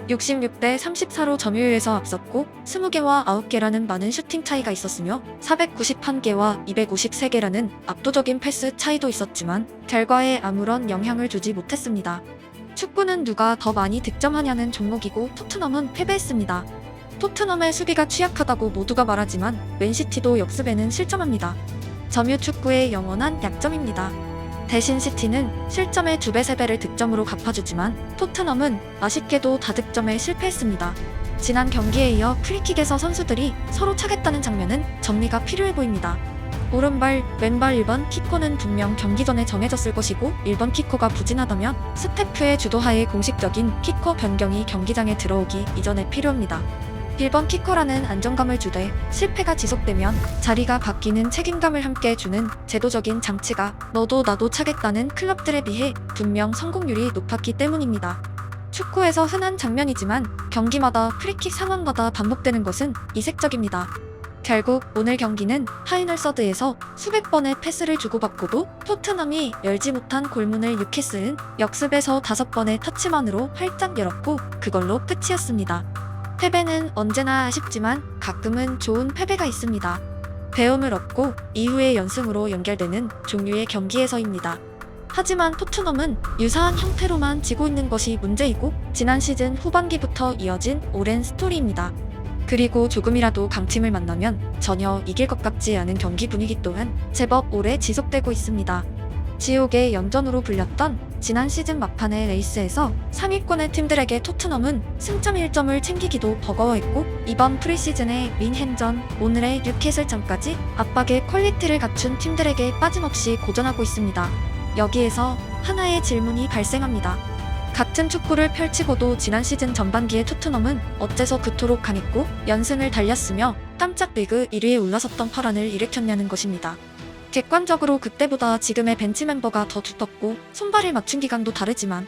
66대 34로 점유율에서 앞섰고 20개와 9개라는 많은 슈팅 차이가 있었으며 491개와 253개라는 압도적인 패스 차이도 있었지만 결과에 아무런 영향을 주지 못했습니다. 축구는 누가 더 많이 득점하냐는 종목이고 토트넘은 패배했습니다. 토트넘의 수비가 취약하다고 모두가 말하지만 맨시티도 역습에는 실점합니다. 점유 축구의 영원한 약점입니다. 대신 시티는 실점의 2배, 3배를 득점으로 갚아주지만 토트넘은 아쉽게도 다득점에 실패했습니다. 지난 경기에 이어 프리킥에서 선수들이 서로 차겠다는 장면은 정리가 필요해 보입니다. 오른발, 왼발 1번 키커는 분명 경기 전에 정해졌을 것이고 1번 키커가 부진하다면 스태프의 주도하에 공식적인 키커 변경이 경기장에 들어오기 이전에 필요합니다. 1번 키커라는 안정감을 주되 실패가 지속되면 자리가 바뀌는 책임감을 함께 주는 제도적인 장치가 너도 나도 차겠다는 클럽들에 비해 분명 성공률이 높았기 때문입니다. 축구에서 흔한 장면이지만 경기마다 프리킥 상황마다 반복되는 것은 이색적입니다. 결국 오늘 경기는 파이널 서드에서 수백 번의 패스를 주고받고도 토트넘이 열지 못한 골문을 뉴캐슬은 역습에서 5번의 터치만으로 활짝 열었고 그걸로 끝이었습니다. 패배는 언제나 아쉽지만 가끔은 좋은 패배가 있습니다. 배움을 얻고 이후의 연승으로 연결되는 종류의 경기에서입니다. 하지만 토트넘은 유사한 형태로만 지고 있는 것이 문제이고 지난 시즌 후반기부터 이어진 오랜 스토리입니다. 그리고 조금이라도 강팀을 만나면 전혀 이길 것 같지 않은 경기 분위기 또한 제법 오래 지속되고 있습니다. 지옥의 연전으로 불렸던 지난 시즌 막판의 레이스에서 상위권의 팀들에게 토트넘은 승점 1점을 챙기기도 버거워했고 이번 프리시즌의 민헨전, 오늘의 뉴캐슬전까지 압박의 퀄리티를 갖춘 팀들에게 빠짐없이 고전하고 있습니다. 여기에서 하나의 질문이 발생합니다. 같은 축구를 펼치고도 지난 시즌 전반기의 토트넘은 어째서 그토록 강했고 연승을 달렸으며 깜짝 리그 1위에 올라섰던 파란을 일으켰냐는 것입니다. 객관적으로 그때보다 지금의 벤치 멤버가 더 두텁고 손발을 맞춘 기간도 다르지만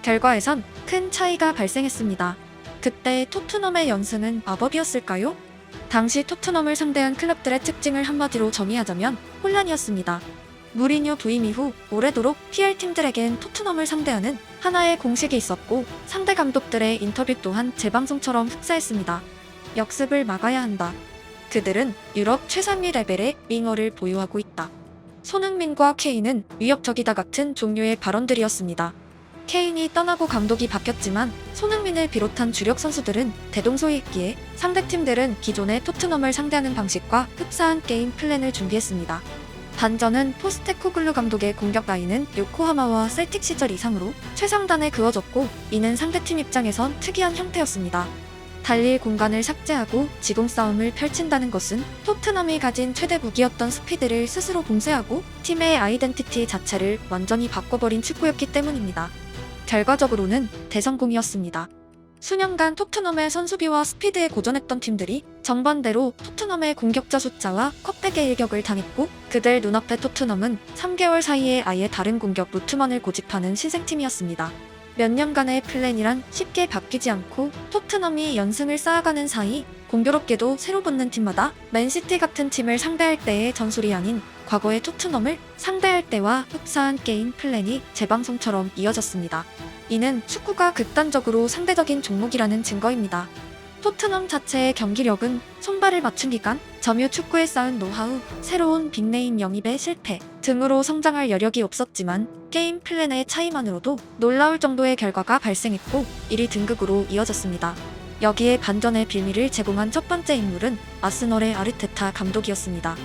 결과에선 큰 차이가 발생했습니다. 그때 토트넘의 연승은 마법이었을까요? 당시 토트넘을 상대한 클럽들의 특징을 한마디로 정의하자면 혼란이었습니다. 무리뉴 부임 이후 오래도록 PL팀들에겐 토트넘을 상대하는 하나의 공식이 있었고 상대 감독들의 인터뷰 또한 재방송처럼 흡사했습니다. 역습을 막아야 한다. 그들은 유럽 최상위 레벨의 윙어를 보유하고 있다. 손흥민과 케인은 위협적이다 같은 종류의 발언들이었습니다. 케인이 떠나고 감독이 바뀌었지만 손흥민을 비롯한 주력 선수들은 대동소이했기에 상대팀들은 기존의 토트넘을 상대하는 방식과 흡사한 게임 플랜을 준비했습니다. 반전은 포스테코글루 감독의 공격 라인은 요코하마와 셀틱 시절 이상으로 최상단에 그어졌고 이는 상대팀 입장에선 특이한 형태였습니다. 달릴 공간을 삭제하고 지공 싸움을 펼친다는 것은 토트넘이 가진 최대 무기였던 스피드를 스스로 봉쇄하고 팀의 아이덴티티 자체를 완전히 바꿔버린 축구였기 때문입니다. 결과적으로는 대성공이었습니다. 수년간 토트넘의 선수비와 스피드에 고전했던 팀들이 정반대로 토트넘의 공격자 숫자와 컵백의 일격을 당했고 그들 눈앞에 토트넘은 3개월 사이에 아예 다른 공격 루트만을 고집하는 신생팀이었습니다. 몇 년간의 플랜이란 쉽게 바뀌지 않고 토트넘이 연승을 쌓아가는 사이 공교롭게도 새로 붙는 팀마다 맨시티 같은 팀을 상대할 때의 전술이 아닌 과거의 토트넘을 상대할 때와 흡사한 게임 플랜이 재방송처럼 이어졌습니다. 이는 축구가 극단적으로 상대적인 종목이라는 증거입니다. 토트넘 자체의 경기력은 손발을 맞춘 기간, 점유 축구에 쌓은 노하우, 새로운 빅네임 영입의 실패 등으로 성장할 여력이 없었지만 게임 플랜의 차이만으로도 놀라울 정도의 결과가 발생했고 1위 등극으로 이어졌습니다. 여기에 반전의 빌미를 제공한 첫 번째 인물은 아스널의 아르테타 감독이었습니다.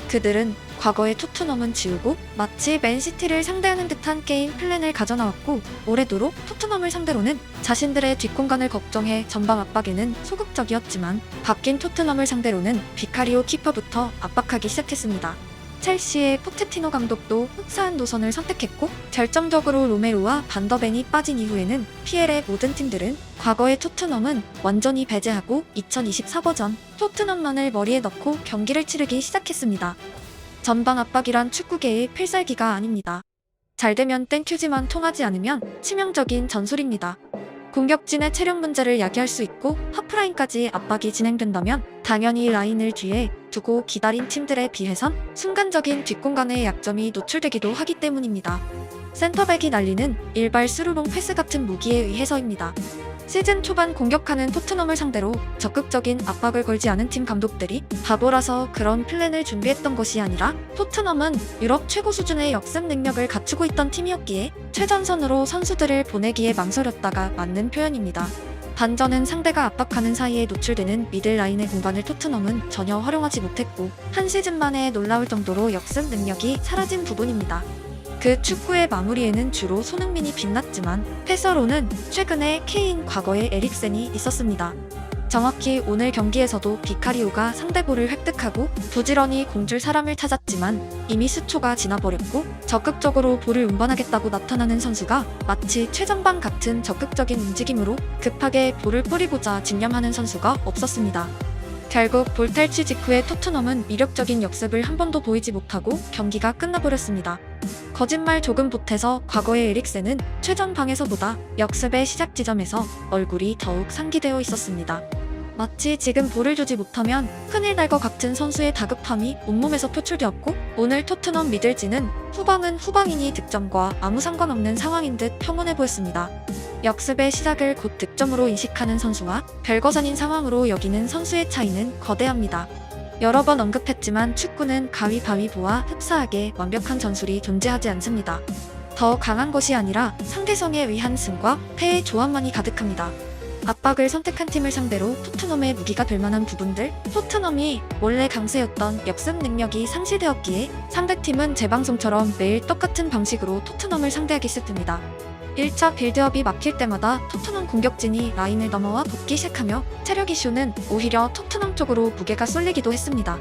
그들은 과거의 토트넘은 지우고 마치 맨시티를 상대하는 듯한 게임 플랜을 가져나왔고 오래도록 토트넘을 상대로는 자신들의 뒷공간을 걱정해 전방 압박에는 소극적이었지만 바뀐 토트넘을 상대로는 비카리오 키퍼부터 압박하기 시작했습니다. 첼시의 포체티노 감독도 흡사한 노선을 선택했고 결정적으로 로메로와 반더벤이 빠진 이후에는 PL의 모든 팀들은 과거의 토트넘은 완전히 배제하고 2024 버전 토트넘만을 머리에 넣고 경기를 치르기 시작했습니다. 전방 압박이란 축구계의 필살기가 아닙니다. 잘되면 땡큐지만 통하지 않으면 치명적인 전술입니다. 공격진의 체력 문제를 야기할 수 있고 하프라인까지 압박이 진행된다면 당연히 라인을 뒤에 두고 기다린 팀들에 비해선 순간적인 뒷공간의 약점이 노출되기도 하기 때문입니다. 센터백이 날리는 일발 스루롱 패스 같은 무기에 의해서입니다. 시즌 초반 공격하는 토트넘을 상대로 적극적인 압박을 걸지 않은 팀 감독들이 바보라서 그런 플랜을 준비했던 것이 아니라 토트넘은 유럽 최고 수준의 역습 능력을 갖추고 있던 팀이었기에 최전선으로 선수들을 보내기에 망설였다가 맞는 표현입니다. 반전은 상대가 압박하는 사이에 노출되는 미들라인의 공간을 토트넘은 전혀 활용하지 못했고 한 시즌 만에 놀라울 정도로 역습 능력이 사라진 부분입니다. 그 축구의 마무리에는 주로 손흥민이 빛났지만 패서로는 최근에 케인, 과거에 에릭센이 있었습니다. 정확히 오늘 경기에서도 비카리오가 상대볼을 획득하고 부지런히 공줄 사람을 찾았지만 이미 수초가 지나버렸고 적극적으로 볼을 운반하겠다고 나타나는 선수가 마치 최전방 같은 적극적인 움직임으로 급하게 볼을 뿌리고자 집념하는 선수가 없었습니다. 결국 볼 탈취 직후에 토트넘은 위력적인 역습을 한 번도 보이지 못하고 경기가 끝나버렸습니다. 거짓말 조금 보태서 과거의 에릭센은 최전방에서보다 역습의 시작 지점에서 얼굴이 더욱 상기되어 있었습니다. 마치 지금 볼을 주지 못하면 큰일 날 것 같은 선수의 다급함이 온몸에서 표출되었고 오늘 토트넘 미들지는 후방은 후방이니 득점과 아무 상관없는 상황인 듯 평온해 보였습니다. 역습의 시작을 곧 득점으로 인식하는 선수와 별것 아닌 상황으로 여기는 선수의 차이는 거대합니다. 여러 번 언급했지만 축구는 가위바위보와 흡사하게 완벽한 전술이 존재하지 않습니다. 더 강한 것이 아니라 상대성에 의한 승과 패의 조합만이 가득합니다. 압박을 선택한 팀을 상대로 토트넘의 무기가 될 만한 부분들, 토트넘이 원래 강세였던 역습 능력이 상실되었기에 상대팀은 재방송처럼 매일 똑같은 방식으로 토트넘을 상대하기 시작됩니다. 1차 빌드업이 막힐 때마다 토트넘 공격진이 라인을 넘어와 돕기 시작하며 체력 이슈는 오히려 토트넘 쪽으로 무게가 쏠리기도 했습니다.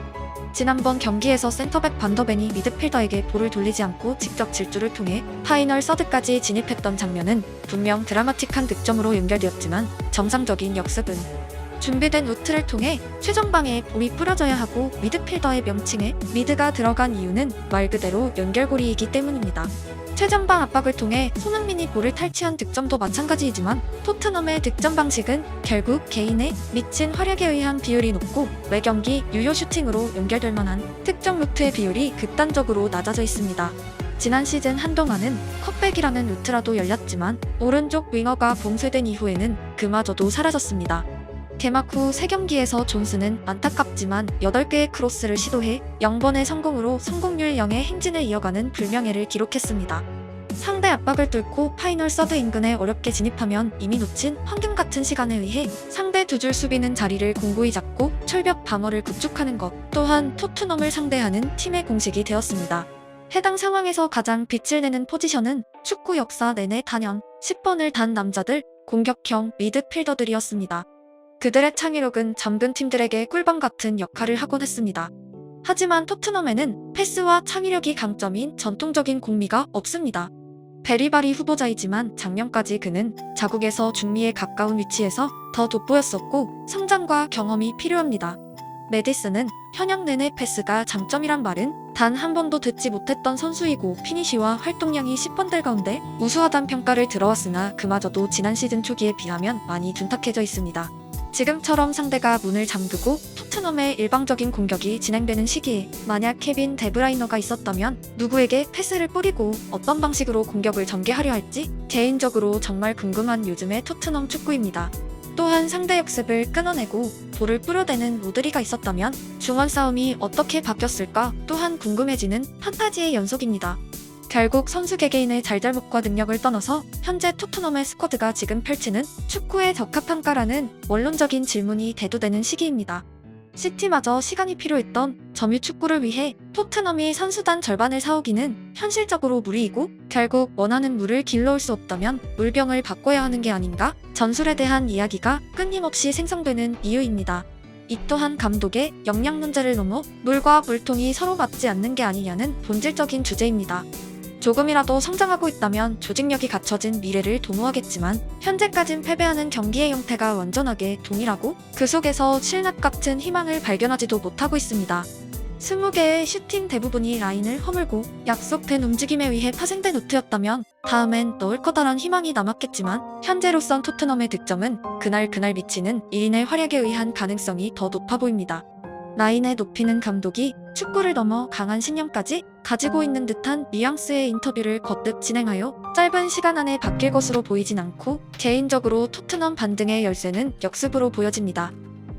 지난번 경기에서 센터백 반더벤이 미드필더에게 볼을 돌리지 않고 직접 질주를 통해 파이널 서드까지 진입했던 장면은 분명 드라마틱한 득점으로 연결되었지만 정상적인 역습은 준비된 루트를 통해 최전방에 볼이 뿌려져야 하고 미드필더의 명칭에 미드가 들어간 이유는 말 그대로 연결고리이기 때문입니다. 최전방 압박을 통해 손흥민이 볼을 탈취한 득점도 마찬가지이지만 토트넘의 득점 방식은 결국 개인의 미친 활약에 의한 비율이 높고 매경기 유효 슈팅으로 연결될 만한 특정 루트의 비율이 극단적으로 낮아져 있습니다. 지난 시즌 한동안은 컵백이라는 루트라도 열렸지만 오른쪽 윙어가 봉쇄된 이후에는 그마저도 사라졌습니다. 개막 후 3경기에서 존스는 안타깝지만 8개의 크로스를 시도해 0번의 성공으로 성공률 0의 행진을 이어가는 불명예를 기록했습니다. 상대 압박을 뚫고 파이널 서드 인근에 어렵게 진입하면 이미 놓친 황금 같은 시간에 의해 상대 두 줄 수비는 자리를 공고히 잡고 철벽 방어를 구축하는 것 또한 토트넘을 상대하는 팀의 공식이 되었습니다. 해당 상황에서 가장 빛을 내는 포지션은 축구 역사 내내 단연 10번을 단 남자들 공격형 미드필더들이었습니다. 그들의 창의력은 잠근 팀들에게 꿀밤 같은 역할을 하곤 했습니다. 하지만 토트넘에는 패스와 창의력이 강점인 전통적인 공미가 없습니다. 베리바리 후보자이지만 작년까지 그는 자국에서 중미에 가까운 위치에서 더 돋보였었고 성장과 경험이 필요합니다. 메디슨은 현역 내내 패스가 장점이란 말은 단 한 번도 듣지 못했던 선수이고 피니시와 활동량이 10번들 가운데 우수하단 평가를 들어왔으나 그마저도 지난 시즌 초기에 비하면 많이 둔탁해져 있습니다. 지금처럼 상대가 문을 잠그고 토트넘의 일방적인 공격이 진행되는 시기에 만약 케빈 데브라이너가 있었다면 누구에게 패스를 뿌리고 어떤 방식으로 공격을 전개하려 할지 개인적으로 정말 궁금한 요즘의 토트넘 축구입니다. 또한 상대 역습을 끊어내고 볼을 뿌려대는 로드리가 있었다면 중원 싸움이 어떻게 바뀌었을까 또한 궁금해지는 판타지의 연속입니다. 결국 선수 개개인의 잘잘못과 능력을 떠나서 현재 토트넘의 스쿼드가 지금 펼치는 축구에 적합한가라는 원론적인 질문이 대두되는 시기입니다. 시티마저 시간이 필요했던 점유 축구를 위해 토트넘이 선수단 절반을 사오기는 현실적으로 무리이고 결국 원하는 물을 길러올 수 없다면 물병을 바꿔야 하는 게 아닌가? 전술에 대한 이야기가 끊임없이 생성되는 이유입니다. 이 또한 감독의 역량 문제를 넘어 물과 물통이 서로 맞지 않는 게 아니냐는 본질적인 주제입니다. 조금이라도 성장하고 있다면 조직력이 갖춰진 미래를 도모하겠지만 현재까진 패배하는 경기의 형태가 완전하게 동일하고 그 속에서 실낱 같은 희망을 발견하지도 못하고 있습니다. 20개의 슈팅 대부분이 라인을 허물고 약속된 움직임에 의해 파생된 루트였다면 다음엔 넣을 거다란 희망이 남았겠지만 현재로선 토트넘의 득점은 그날 미치는 1인의 활약에 의한 가능성이 더 높아 보입니다. 라인의 높이는 감독이 축구를 넘어 강한 신념까지 가지고 있는 듯한 뉘앙스의 인터뷰를 거듭 진행하여 짧은 시간 안에 바뀔 것으로 보이진 않고 개인적으로 토트넘 반등의 열쇠는 역습으로 보여집니다.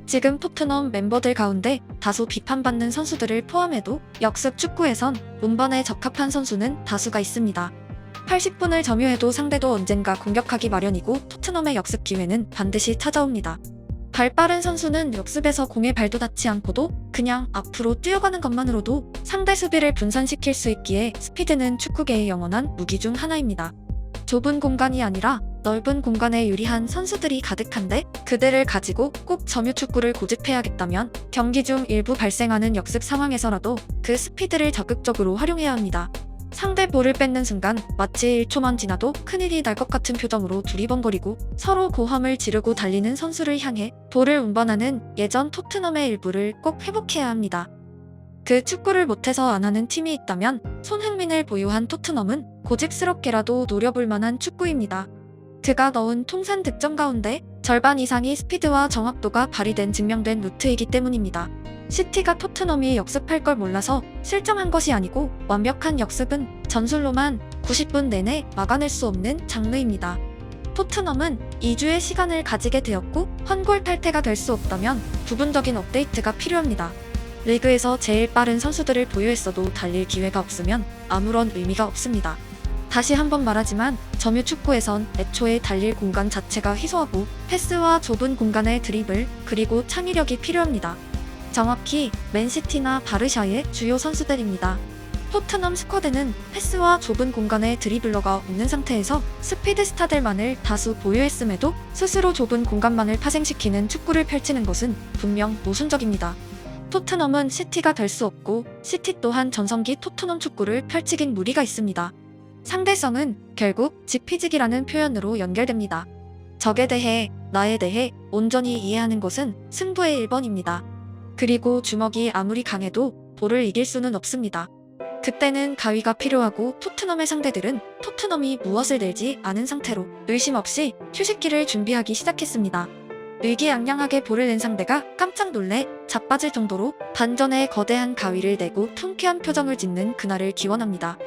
지금 토트넘 멤버들 가운데 다소 비판받는 선수들을 포함해도 역습 축구에선 운반에 적합한 선수는 다수가 있습니다. 80분을 점유해도 상대도 언젠가 공격하기 마련이고 토트넘의 역습 기회는 반드시 찾아옵니다. 발 빠른 선수는 역습에서 공에 발도 닿지 않고도 그냥 앞으로 뛰어가는 것만으로도 상대 수비를 분산시킬 수 있기에 스피드는 축구계의 영원한 무기 중 하나입니다. 좁은 공간이 아니라 넓은 공간에 유리한 선수들이 가득한데 그들을 가지고 꼭 점유축구를 고집해야겠다면 경기 중 일부 발생하는 역습 상황에서라도 그 스피드를 적극적으로 활용해야 합니다. 상대 볼을 뺏는 순간 마치 1초만 지나도 큰일이 날 것 같은 표정으로 두리번거리고 서로 고함을 지르고 달리는 선수를 향해 볼을 운반하는 예전 토트넘의 일부를 꼭 회복해야 합니다. 그 축구를 못해서 안 하는 팀이 있다면 손흥민을 보유한 토트넘은 고집스럽게라도 노려볼 만한 축구입니다. 그가 넣은 통산 득점 가운데 절반 이상이 스피드와 정확도가 발휘된 증명된 루트이기 때문입니다. 시티가 토트넘이 역습할 걸 몰라서 실점한 것이 아니고 완벽한 역습은 전술로만 90분 내내 막아낼 수 없는 장르입니다. 토트넘은 2주의 시간을 가지게 되었고 환골 탈태가 될 수 없다면 부분적인 업데이트가 필요합니다. 리그에서 제일 빠른 선수들을 보유했어도 달릴 기회가 없으면 아무런 의미가 없습니다. 다시 한번 말하지만 점유축구에선 애초에 달릴 공간 자체가 희소하고 패스와 좁은 공간의 드리블 그리고 창의력이 필요합니다. 정확히 맨시티나 바르샤의 주요 선수들입니다. 토트넘 스쿼드는 패스와 좁은 공간의 드리블러가 없는 상태에서 스피드 스타들만을 다수 보유했음에도 스스로 좁은 공간만을 파생시키는 축구를 펼치는 것은 분명 모순적입니다. 토트넘은 시티가 될 수 없고 시티 또한 전성기 토트넘 축구를 펼치긴 무리가 있습니다. 상대성은 결국 지피지기라는 표현으로 연결됩니다. 적에 대해, 나에 대해 온전히 이해하는 것은 승부의 1번입니다. 그리고 주먹이 아무리 강해도 볼을 이길 수는 없습니다. 그때는 가위가 필요하고 토트넘의 상대들은 토트넘이 무엇을 내지 않은 상태로 의심 없이 휴식기를 준비하기 시작했습니다. 의기양양하게 볼을 낸 상대가 깜짝 놀래 자빠질 정도로 반전에 거대한 가위를 내고 통쾌한 표정을 짓는 그날을 기원합니다.